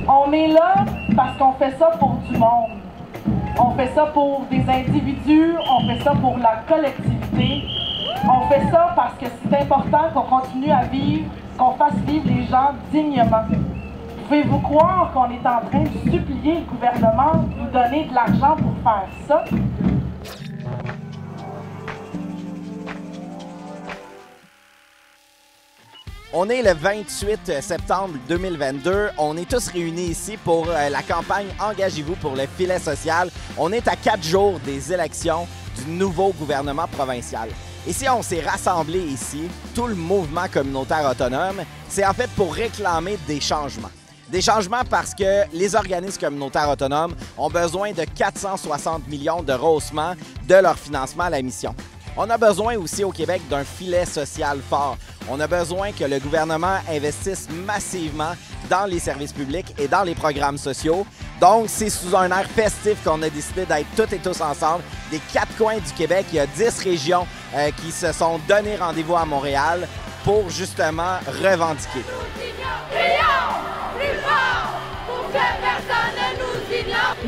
On est là parce qu'on fait ça pour du monde. On fait ça pour des individus, on fait ça pour la collectivité. On fait ça parce que c'est important qu'on continue à vivre, qu'on fasse vivre les gens dignement. Pouvez-vous croire qu'on est en train de supplier le gouvernement de nous donner de l'argent pour faire ça? On est le 28 septembre 2022. On est tous réunis ici pour la campagne Engagez-vous pour le filet social. On est à 4 jours des élections du nouveau gouvernement provincial. Et si on s'est rassemblés ici, tout le mouvement communautaire autonome, c'est en fait pour réclamer des changements. Des changements parce que les organismes communautaires autonomes ont besoin de 460 millions de rehaussements de leur financement à la mission. On a besoin aussi au Québec d'un filet social fort. On a besoin que le gouvernement investisse massivement dans les services publics et dans les programmes sociaux. Donc, c'est sous un air festif qu'on a décidé d'être toutes et tous ensemble. Des 4 coins du Québec, il y a 10 régions qui se sont donné rendez-vous à Montréal pour justement revendiquer.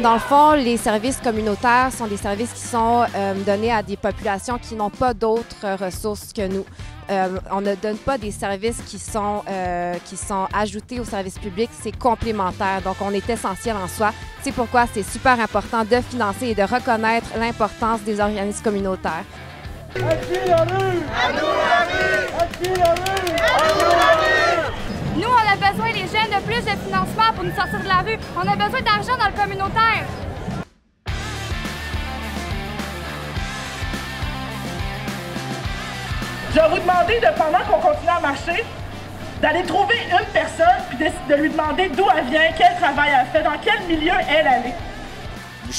Dans le fond, les services communautaires sont des services qui sont donnés à des populations qui n'ont pas d'autres ressources que nous. On ne donne pas des services qui sont ajoutés aux services publics, c'est complémentaire, donc on est essentiel en soi. C'est pourquoi c'est super important de financer et de reconnaître l'importance des organismes communautaires. À qui la rue? À nous la rue! À qui la rue? À nous la rue! Nous, on a besoin, les jeunes, de plus de financement pour nous sortir de la rue. On a besoin d'argent dans le communautaire. Je vais vous demander, pendant qu'on continue à marcher, d'aller trouver une personne puis de lui demander d'où elle vient, quel travail elle fait, dans quel milieu elle est.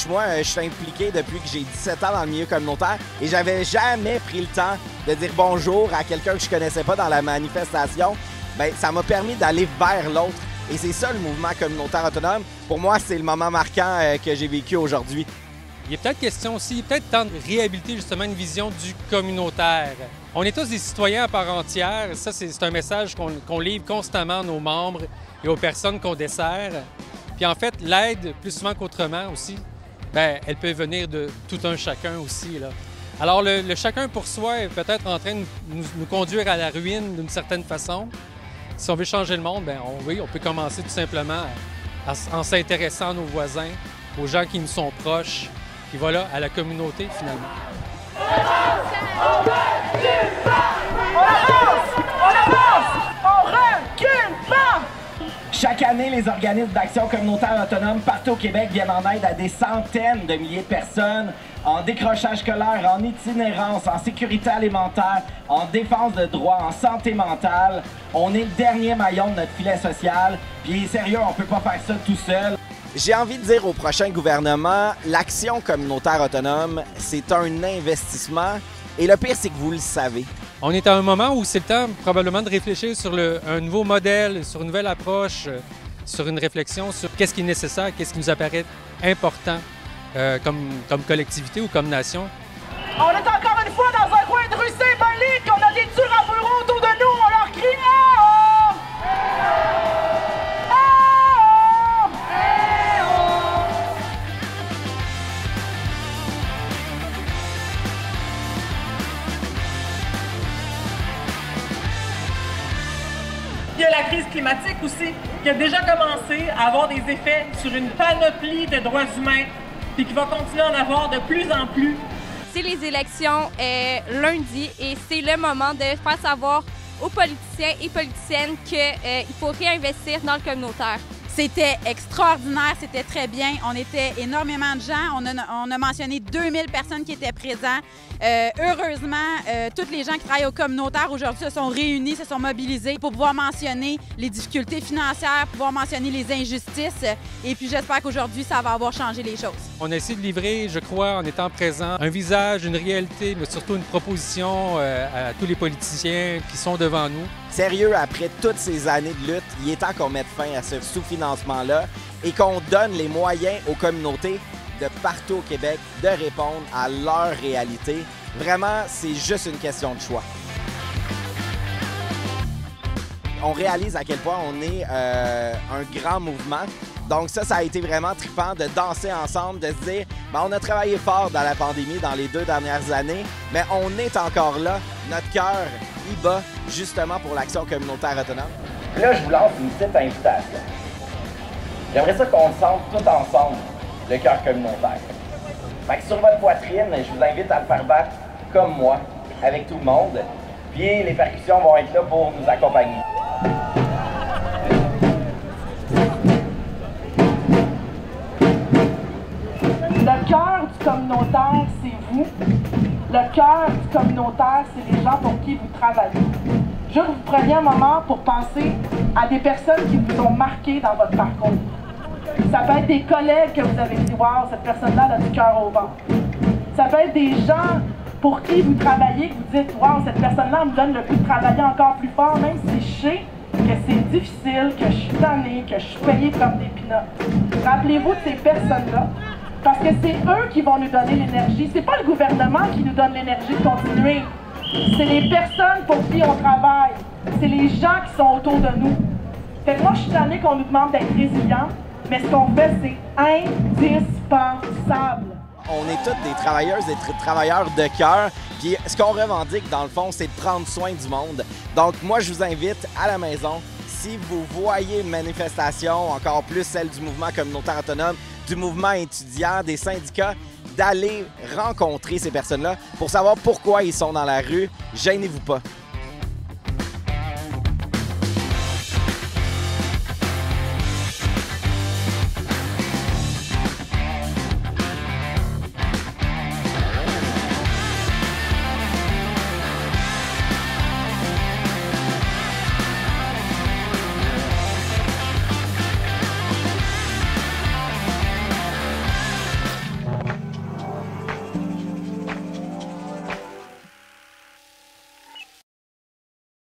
Moi, je suis impliqué depuis que j'ai 17 ans dans le milieu communautaire et j'avais jamais pris le temps de dire bonjour à quelqu'un que je connaissais pas dans la manifestation. Bien, ça m'a permis d'aller vers l'autre. Et c'est ça le mouvement communautaire autonome. Pour moi, c'est le moment marquant que j'ai vécu aujourd'hui. Il y a peut-être question aussi, il est peut-être temps de réhabiliter justement une vision du communautaire. On est tous des citoyens à part entière. Ça, c'est un message qu'on livre constamment à nos membres et aux personnes qu'on dessert. Puis en fait, l'aide, plus souvent qu'autrement aussi, bien, elle peut venir de tout un chacun aussi, là. Alors, le chacun pour soi est peut-être en train de nous conduire à la ruine d'une certaine façon. Si on veut changer le monde, bien, on peut commencer tout simplement en s'intéressant à nos voisins, aux gens qui nous sont proches, puis voilà, à la communauté finalement. On recule pas! On avance! On avance! On recule pas! Chaque année, les organismes d'action communautaire autonome partout au Québec viennent en aide à des centaines de milliers de personnes en décrochage scolaire, en itinérance, en sécurité alimentaire, en défense de droits, en santé mentale. On est le dernier maillon de notre filet social. Puis sérieux, on peut pas faire ça tout seul. J'ai envie de dire au prochain gouvernement, l'action communautaire autonome, c'est un investissement. Et le pire, c'est que vous le savez. On est à un moment où c'est le temps probablement de réfléchir sur un nouveau modèle, sur une nouvelle approche, sur une réflexion sur qu'est-ce qui est nécessaire, qu'est-ce qui nous apparaît important comme collectivité ou comme nation. On est encore une fois dans un coin de rue symbolique. On a des tueurs à bureau autour de nous. On leur crie « Ah! Ah! Il y a la crise climatique aussi, qui a déjà commencé à avoir des effets sur une panoplie de droits humains, puis qui va continuer à en avoir de plus en plus. C'est les élections lundi et c'est le moment de faire savoir aux politiciens et politiciennes qu'il faut réinvestir dans le communautaire. C'était extraordinaire, c'était très bien. On était énormément de gens. On a mentionné 2000 personnes qui étaient présentes. Heureusement, tous les gens qui travaillent au communautaire aujourd'hui se sont réunis, se sont mobilisés pour pouvoir mentionner les difficultés financières, pouvoir mentionner les injustices. Et puis j'espère qu'aujourd'hui, ça va avoir changé les choses. On a essayé de livrer, je crois, en étant présent, un visage, une réalité, mais surtout une proposition à tous les politiciens qui sont devant nous. Sérieux, après toutes ces années de lutte, il est temps qu'on mette fin à ce sous-financement-là et qu'on donne les moyens aux communautés de partout au Québec de répondre à leur réalité. Vraiment, c'est juste une question de choix. On réalise à quel point on est un grand mouvement Donc ça a été vraiment trippant de danser ensemble, de se dire, ben, on a travaillé fort dans la pandémie dans les 2 dernières années, mais on est encore là. Notre cœur y bat justement pour l'Action communautaire autonome. Puis là, je vous lance une petite invitation. J'aimerais ça qu'on le sente tout ensemble, le cœur communautaire. Fait que sur votre poitrine, je vous invite à le faire battre comme moi, avec tout le monde. Puis les percussions vont être là pour nous accompagner. Le cœur du communautaire, c'est vous. Le cœur du communautaire, c'est les gens pour qui vous travaillez. Je veux que vous preniez un moment pour penser à des personnes qui vous ont marqué dans votre parcours. Ça peut être des collègues que vous avez dit « Wow, cette personne-là a du cœur au ventre ». Ça peut être des gens pour qui vous travaillez, que vous dites « Wow, cette personne-là me donne le goût de travailler encore plus fort, même si je sais que c'est difficile, que je suis tannée, que je suis payée comme des pinottes. » Rappelez-vous de ces personnes-là, parce que c'est eux qui vont nous donner l'énergie. C'est pas le gouvernement qui nous donne l'énergie de continuer. C'est les personnes pour qui on travaille. C'est les gens qui sont autour de nous. Fait que moi, je suis tannée qu'on nous demande d'être résilients, mais ce qu'on fait, c'est indispensable. On est tous des travailleuses et travailleurs de cœur. Puis ce qu'on revendique, dans le fond, c'est de prendre soin du monde. Donc moi, je vous invite à la maison, si vous voyez une manifestation, encore plus celle du mouvement communautaire autonome, du mouvement étudiant, des syndicats, d'aller rencontrer ces personnes-là pour savoir pourquoi ils sont dans la rue. Gênez-vous pas.